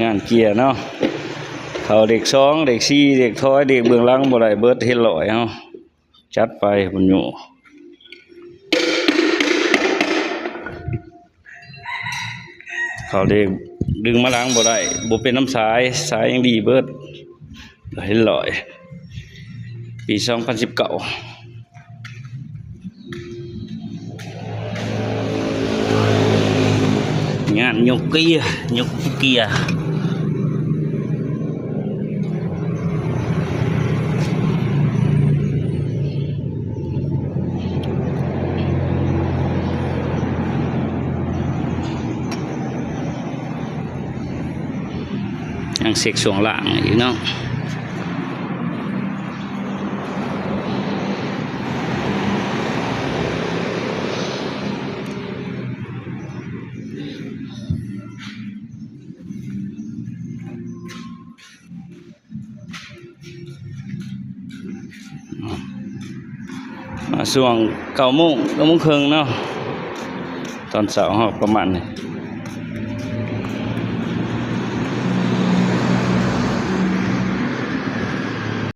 งานเกียร์เนาะเขาเด็กสองเด็กสี่เด็กท้อยเด็กเบื้องหลังบ่ได้เบิดเฮ็ดลอยจัดไปบุญอยู่เขาเด็กดึงมาล้างบ่ได้บ่เป็นน้ำสายยังดีเบิดเฮ็ดลอยปี2019งานยกเกียร์ยังเสกช่วงล่างอีกเนาะช่วง9 โมงครึ่งเนาะตอนเช้าประมาณนี้